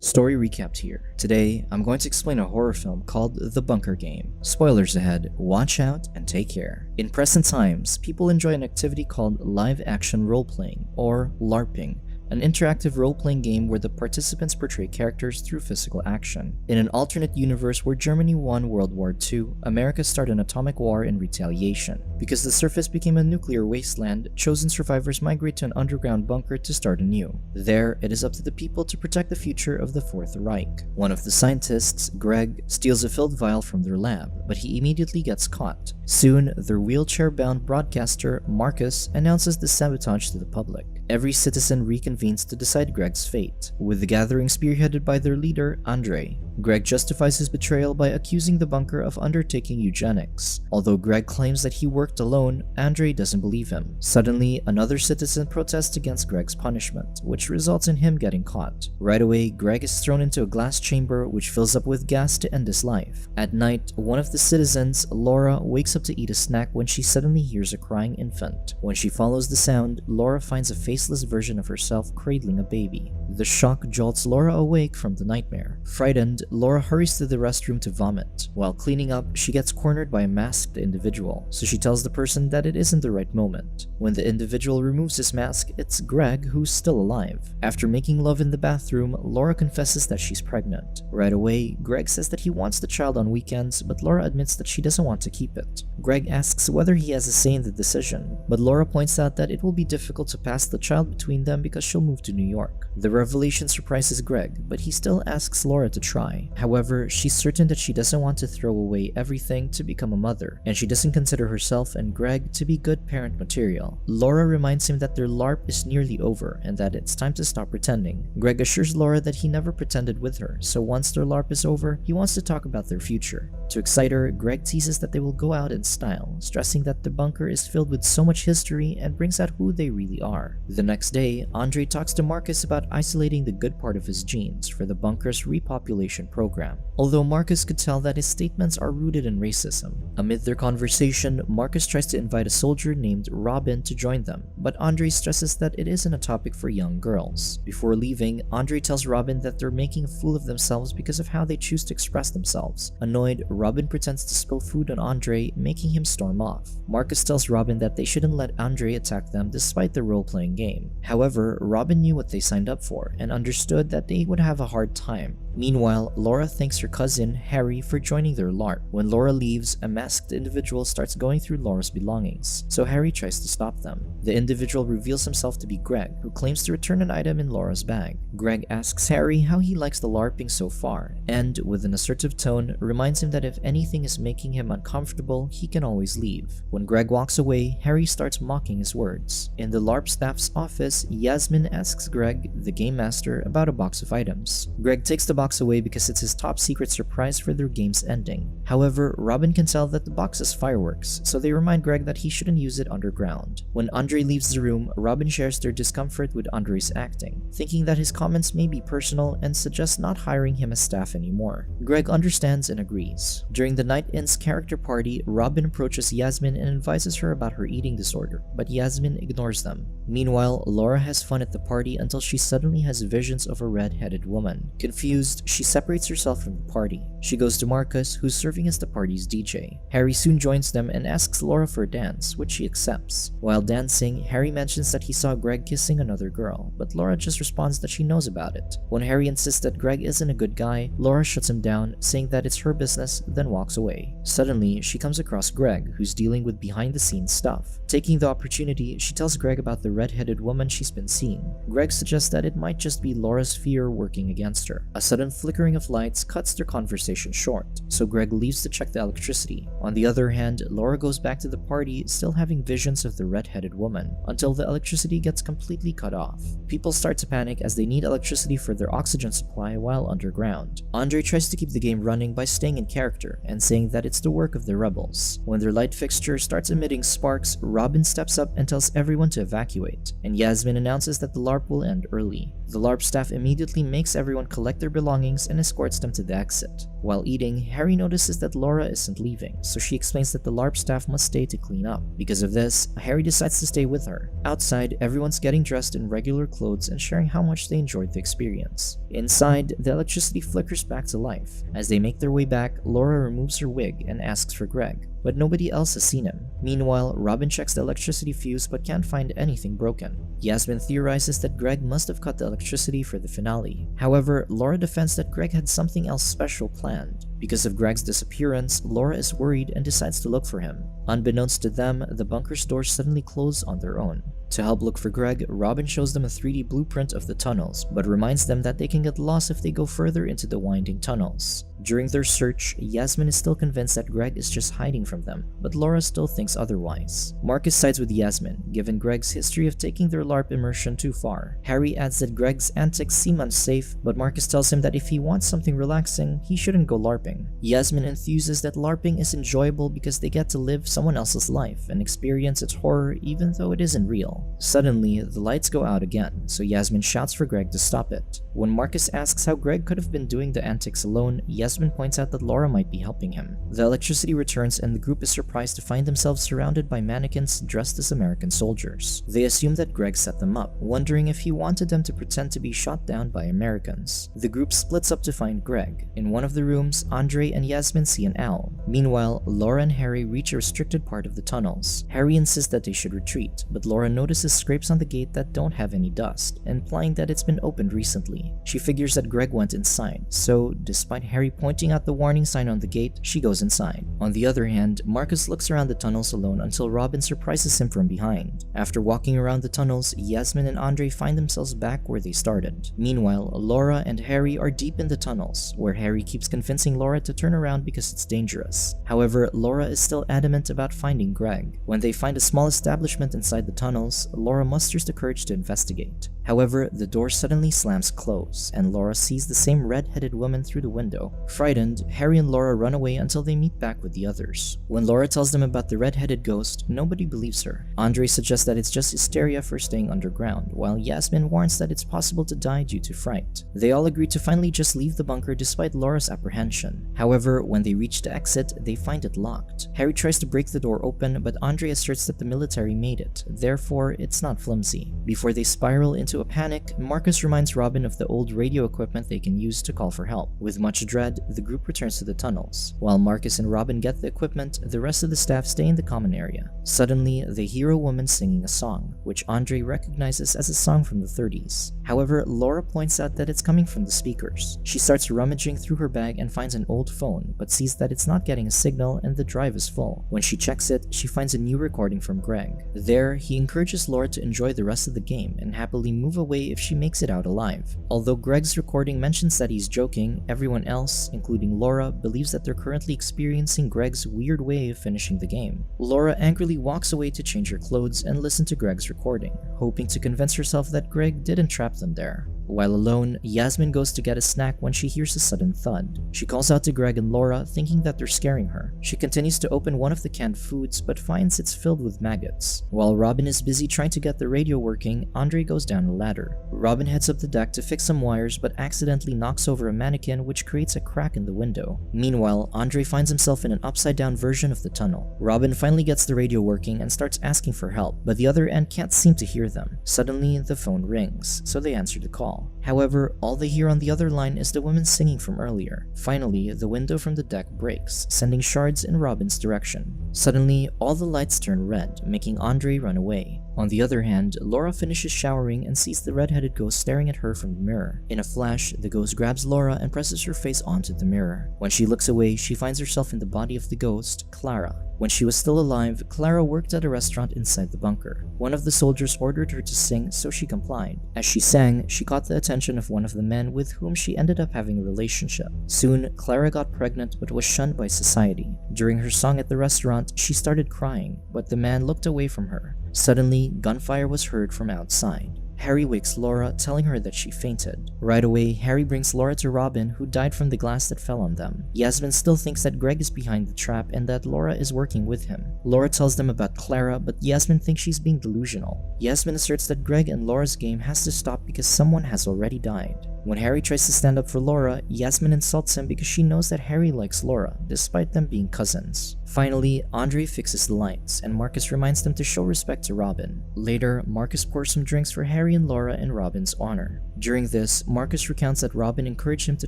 Story recapped here. Today, I'm going to explain a horror film called The Bunker Game. Spoilers ahead, watch out and take care. In present times, people enjoy an activity called live-action role-playing, or LARPing, an interactive role-playing game where the participants portray characters through physical action. In an alternate universe where Germany won World War II, America started an atomic war in retaliation. Because the surface became a nuclear wasteland, chosen survivors migrate to an underground bunker to start anew. There, it is up to the people to protect the future of the Fourth Reich. One of the scientists, Greg, steals a filled vial from their lab, but he immediately gets caught. Soon, their wheelchair-bound broadcaster, Marcus, announces the sabotage to the public. Every citizen reconvenes to decide Greg's fate, with the gathering spearheaded by their leader, Andre. Greg justifies his betrayal by accusing the bunker of undertaking eugenics. Although Greg claims that he worked alone, Andre doesn't believe him. Suddenly, another citizen protests against Greg's punishment, which results in him getting caught. Right away, Greg is thrown into a glass chamber which fills up with gas to end his life. At night, one of the citizens, Laura, wakes up to eat a snack when she suddenly hears a crying infant. When she follows the sound, Laura finds a faceless version of herself cradling a baby. The shock jolts Laura awake from the nightmare. Frightened, Laura hurries to the restroom to vomit. While cleaning up, she gets cornered by a masked individual, so she tells the person that it isn't the right moment. When the individual removes his mask, it's Greg who's still alive. After making love in the bathroom, Laura confesses that she's pregnant. Right away, Greg says that he wants the child on weekends, but Laura admits that she doesn't want to keep it. Greg asks whether he has a say in the decision, but Laura points out that it will be difficult to pass the child between them because she'll move to New York. The revelation surprises Greg, but he still asks Laura to try. However, she's certain that she doesn't want to throw away everything to become a mother, and she doesn't consider herself and Greg to be good parent material. Laura reminds him that their LARP is nearly over and that it's time to stop pretending. Greg assures Laura that he never pretended with her, so once their LARP is over, he wants to talk about their future. To excite her, Greg teases that they will go out in style, stressing that the bunker is filled with so much history and brings out who they really are. The next day, Andre talks to Marcus about isolating the good part of his genes for the bunker's repopulation program, although Marcus could tell that his statements are rooted in racism. Amid their conversation, Marcus tries to invite a soldier named Robin to join them, but Andre stresses that it isn't a topic for young girls. Before leaving, Andre tells Robin that they're making a fool of themselves because of how they choose to express themselves. Annoyed, Robin pretends to spill food on Andre, making him storm off. Marcus tells Robin that they shouldn't let Andre attack them despite the role-playing game. However, Robin knew what they signed up for and understood that they would have a hard time. Meanwhile, Laura thanks her cousin, Harry, for joining their LARP. When Laura leaves, a masked individual starts going through Laura's belongings, so Harry tries to stop them. The individual reveals himself to be Greg, who claims to return an item in Laura's bag. Greg asks Harry how he likes the LARPing so far, and, with an assertive tone, reminds him that if anything is making him uncomfortable, he can always leave. When Greg walks away, Harry starts mocking his words. In the LARP staff's office, Yasmin asks Greg, the game master, about a box of items. Greg takes the box away because it's his top secret surprise for their game's ending. However, Robin can tell that the box is fireworks, so they remind Greg that he shouldn't use it underground. When Andre leaves the room, Robin shares their discomfort with Andre's acting, thinking that his comments may be personal and suggests not hiring him as staff anymore. Greg understands and agrees. During the Night In's character party, Robin approaches Yasmin and advises her about her eating disorder, but Yasmin ignores them. Meanwhile, Laura has fun at the party until she suddenly has visions of a red-headed woman. Confused, she separates herself from the party. She goes to Marcus, who's serving as the party's DJ. Harry soon joins them and asks Laura for a dance, which she accepts. While dancing, Harry mentions that he saw Greg kissing another girl, but Laura just responds that she knows about it. When Harry insists that Greg isn't a good guy, Laura shuts him down, saying that it's her business, then walks away. Suddenly, she comes across Greg, who's dealing with behind-the-scenes stuff. Taking the opportunity, she tells Greg about the red-headed woman she's been seeing. Greg suggests that it might just be Laura's fear working against her. A sudden flickering of lights cuts their conversation short, so Greg leaves to check the electricity. On the other hand, Laura goes back to the party, still having visions of the red-headed woman, until the electricity gets completely cut off. People start to panic as they need electricity for their oxygen supply while underground. Andre tries to keep the game running by staying in character and saying that it's the work of the rebels. When their light fixture starts emitting sparks, Robin steps up and tells everyone to evacuate, and Yasmin announces that the LARP will end early. The LARP staff immediately makes everyone collect their belongings and escorts them to the exit. While eating, Harry notices that Laura isn't leaving, so she explains that the LARP staff must stay to clean up. Because of this, Harry decides to stay with her. Outside, everyone's getting dressed in regular clothes and sharing how much they enjoyed the experience. Inside, the electricity flickers back to life. As they make their way back, Laura removes her wig and asks for Greg, but nobody else has seen him. Meanwhile, Robin checks the electricity fuse but can't find anything broken. Yasmin theorizes that Greg must have cut the electricity for the finale. However, Laura defends that Greg had something else special planned. Because of Greg's disappearance, Laura is worried and decides to look for him. Unbeknownst to them, the bunker's doors suddenly close on their own. To help look for Greg, Robin shows them a 3D blueprint of the tunnels, but reminds them that they can get lost if they go further into the winding tunnels. During their search, Yasmin is still convinced that Greg is just hiding from them, but Laura still thinks otherwise. Marcus sides with Yasmin, given Greg's history of taking their LARP immersion too far. Harry adds that Greg's antics seem unsafe, but Marcus tells him that if he wants something relaxing, he shouldn't go LARPing. Yasmin enthuses that LARPing is enjoyable because they get to live someone else's life and experience its horror even though it isn't real. Suddenly, the lights go out again, so Yasmin shouts for Greg to stop it. When Marcus asks how Greg could have been doing the antics alone, Yasmin points out that Laura might be helping him. The electricity returns and the group is surprised to find themselves surrounded by mannequins dressed as American soldiers. They assume that Greg set them up, wondering if he wanted them to pretend to be shot down by Americans. The group splits up to find Greg. In one of the rooms, Andre and Yasmin see an owl. Meanwhile, Laura and Harry reach a restricted part of the tunnels. Harry insists that they should retreat, but Laura notices scrapes on the gate that don't have any dust, implying that it's been opened recently. She figures that Greg went inside, so despite Harry pointing out the warning sign on the gate, she goes inside. On the other hand, Marcus looks around the tunnels alone until Robin surprises him from behind. After walking around the tunnels, Yasmin and Andre find themselves back where they started. Meanwhile, Laura and Harry are deep in the tunnels, where Harry keeps convincing Laura to turn around because it's dangerous. However, Laura is still adamant about finding Greg. When they find a small establishment inside the tunnels, Laura musters the courage to investigate. However, the door suddenly slams closed, and Laura sees the same red-headed woman through the window. Frightened, Harry and Laura run away until they meet back with the others. When Laura tells them about the red-headed ghost, nobody believes her. Andre suggests that it's just hysteria for staying underground, while Yasmin warns that it's possible to die due to fright. They all agree to finally just leave the bunker despite Laura's apprehension. However, when they reach the exit, they find it locked. Harry tries to break the door open, but Andre asserts that the military made it, therefore it's not flimsy. Before they spiral into a panic, Marcus reminds Robin of the old radio equipment they can use to call for help. With much dread, the group returns to the tunnels. While Marcus and Robin get the equipment, the rest of the staff stay in the common area. Suddenly, they hear a woman singing a song, which Andre recognizes as a song from the 30s. However, Laura points out that it's coming from the speakers. She starts rummaging through her bag and finds an old phone, but sees that it's not getting a signal and the drive is full. When she checks it, she finds a new recording from Greg. There, he encourages Laura to enjoy the rest of the game and happily move away if she makes it out alive. Although Greg's recording mentions that he's joking, everyone else, including Laura, believes that they're currently experiencing Greg's weird way of finishing the game. Laura angrily walks away to change her clothes and listen to Greg's recording, hoping to convince herself that Greg didn't trap them there. While alone, Yasmin goes to get a snack when she hears a sudden thud. She calls out to Greg and Laura, thinking that they're scaring her. She continues to open one of the canned foods, but finds it's filled with maggots. While Robin is busy trying to get the radio working, Andre goes down a ladder. Robin heads up the deck to fix some wires, but accidentally knocks over a mannequin, which creates a crack in the window. Meanwhile, Andre finds himself in an upside-down version of the tunnel. Robin finally gets the radio working and starts asking for help, but the other end can't seem to hear them. Suddenly, the phone rings, so they answer the call. However, all they hear on the other line is the woman singing from earlier. Finally, the window from the deck breaks, sending shards in Robin's direction. Suddenly, all the lights turn red, making Andre run away. On the other hand, Laura finishes showering and sees the red-headed ghost staring at her from the mirror. In a flash, the ghost grabs Laura and presses her face onto the mirror. When she looks away, she finds herself in the body of the ghost, Clara. When she was still alive, Clara worked at a restaurant inside the bunker. One of the soldiers ordered her to sing, so she complied. As she sang, she caught the attention of one of the men with whom she ended up having a relationship. Soon, Clara got pregnant but was shunned by society. During her song at the restaurant, she started crying, but the man looked away from her. Suddenly, gunfire was heard from outside. Harry wakes Laura, telling her that she fainted. Right away, Harry brings Laura to Robin, who died from the glass that fell on them. Yasmin still thinks that Greg is behind the trap and that Laura is working with him. Laura tells them about Clara, but Yasmin thinks she's being delusional. Yasmin asserts that Greg and Laura's game has to stop because someone has already died. When Harry tries to stand up for Laura, Yasmin insults him because she knows that Harry likes Laura, despite them being cousins. Finally, Andre fixes the lights, and Marcus reminds them to show respect to Robin. Later, Marcus pours some drinks for Harry and Laura in Robin's honor. During this, Marcus recounts that Robin encouraged him to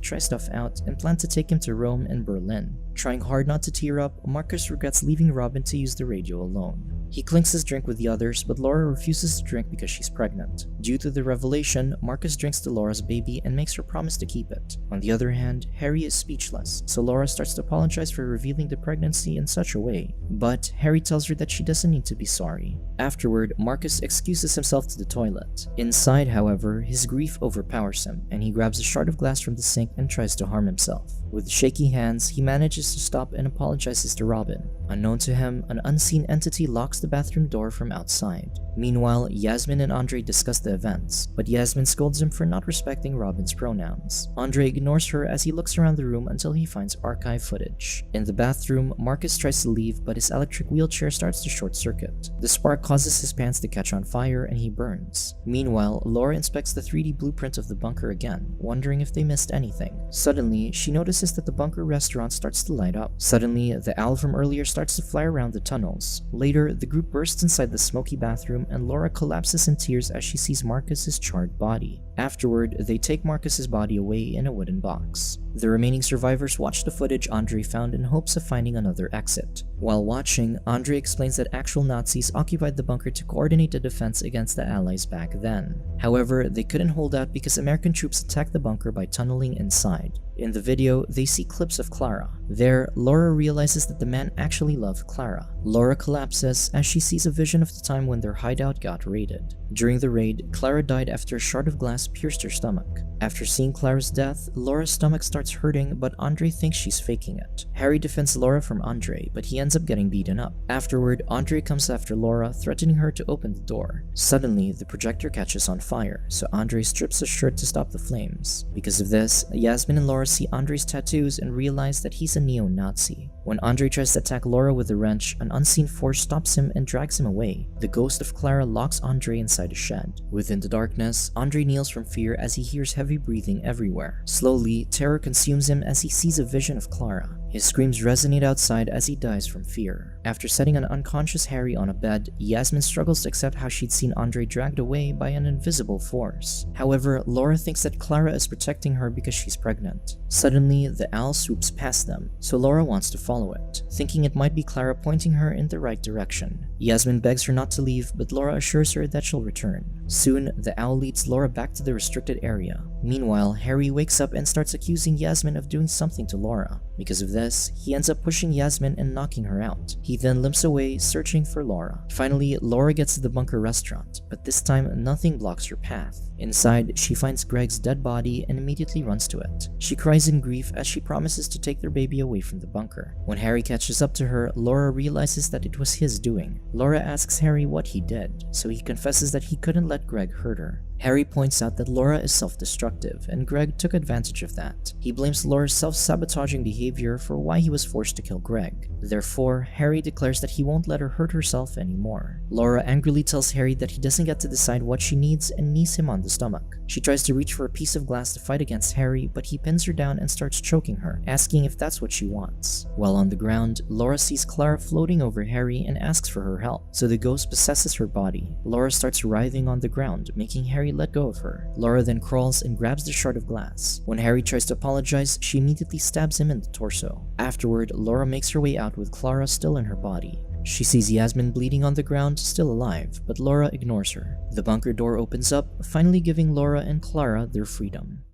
try stuff out and planned to take him to Rome and Berlin. Trying hard not to tear up, Marcus regrets leaving Robin to use the radio alone. He clinks his drink with the others, but Laura refuses to drink because she's pregnant. Due to the revelation, Marcus drinks to Laura's baby and makes her promise to keep it. On the other hand, Harry is speechless, so Laura starts to apologize for revealing the pregnancy in such a way. But Harry tells her that she doesn't need to be sorry. Afterward, Marcus excuses himself to the toilet. Inside, however, his grief overpowers him, and he grabs a shard of glass from the sink and tries to harm himself. With shaky hands, he manages to stop and apologizes to Robin. Unknown to him, an unseen entity locks the bathroom door from outside. Meanwhile, Yasmin and Andre discuss the events, but Yasmin scolds him for not respecting Robin's pronouns. Andre ignores her as he looks around the room until he finds archive footage. In the bathroom, Marcus tries to leave, but his electric wheelchair starts to short circuit. The spark causes his pants to catch on fire and he burns. Meanwhile, Laura inspects the 3D blueprint of the bunker again, wondering if they missed anything. Suddenly, she notices that the bunker restaurant starts to light up. Suddenly, the owl from earlier starts to fly around the tunnels. Later, the group bursts inside the smoky bathroom and Laura collapses in tears as she sees Marcus's charred body. Afterward, they take Marcus's body away in a wooden box. The remaining survivors watch the footage Andre found in hopes of finding another exit. While watching, Andre explains that actual Nazis occupied the bunker to coordinate the defense against the Allies back then. However, they couldn't hold out because American troops attacked the bunker by tunneling inside. In the video, they see clips of Clara. There, Laura realizes that the man actually loved Clara. Laura collapses as she sees a vision of the time when their hideout got raided. During the raid, Clara died after a shard of glass pierced her stomach. After seeing Clara's death, Laura's stomach starts hurting, but Andre thinks she's faking it. Harry defends Laura from Andre, but he ends up getting beaten up. Afterward, Andre comes after Laura, threatening her to open the door. Suddenly, the projector catches on fire, so Andre strips his shirt to stop the flames. Because of this, Yasmin and Laura see Andre's tattoos and realize that he's a neo-Nazi. When Andre tries to attack Laura with a wrench, an unseen force stops him and drags him away. The ghost of Clara locks Andre inside a shed. Within the darkness, Andre kneels from fear as he hears heavy breathing everywhere. Slowly, terror consumes him as he sees a vision of Clara. His screams resonate outside as he dies from fear. After setting an unconscious Harry on a bed, Yasmin struggles to accept how she'd seen Andre dragged away by an invisible force. However, Laura thinks that Clara is protecting her because she's pregnant. Suddenly, the owl swoops past them, so Laura wants to follow it, thinking it might be Clara pointing her in the right direction. Yasmin begs her not to leave, but Laura assures her that she'll return. Soon, the owl leads Laura back to the restricted area. Meanwhile, Harry wakes up and starts accusing Yasmin of doing something to Laura. Because of this, he ends up pushing Yasmin and knocking her out. He then limps away, searching for Laura. Finally, Laura gets to the bunker restaurant, but this time nothing blocks her path. Inside, she finds Greg's dead body and immediately runs to it. She cries in grief as she promises to take their baby away from the bunker. When Harry catches up to her, Laura realizes that it was his doing. Laura asks Harry what he did, so he confesses that he couldn't let Greg hurt her. Harry points out that Laura is self-destructive, and Greg took advantage of that. He blames Laura's self-sabotaging behavior for why he was forced to kill Greg. Therefore, Harry declares that he won't let her hurt herself anymore. Laura angrily tells Harry that he doesn't get to decide what she needs and knees him on the stomach. She tries to reach for a piece of glass to fight against Harry, but he pins her down and starts choking her, asking if that's what she wants. While on the ground, Laura sees Clara floating over Harry and asks for her help, so the ghost possesses her body. Laura starts writhing on the ground, making Harry let go of her. Laura then crawls and grabs the shard of glass. When Harry tries to apologize, she immediately stabs him in the torso. Afterward, Laura makes her way out with Clara still in her body. She sees Yasmin bleeding on the ground, still alive, but Laura ignores her. The bunker door opens up, finally giving Laura and Clara their freedom.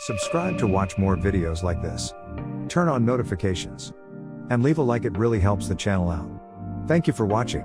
Subscribe to watch more videos like this. Turn on notifications. And leave a like, it really helps the channel out. Thank you for watching.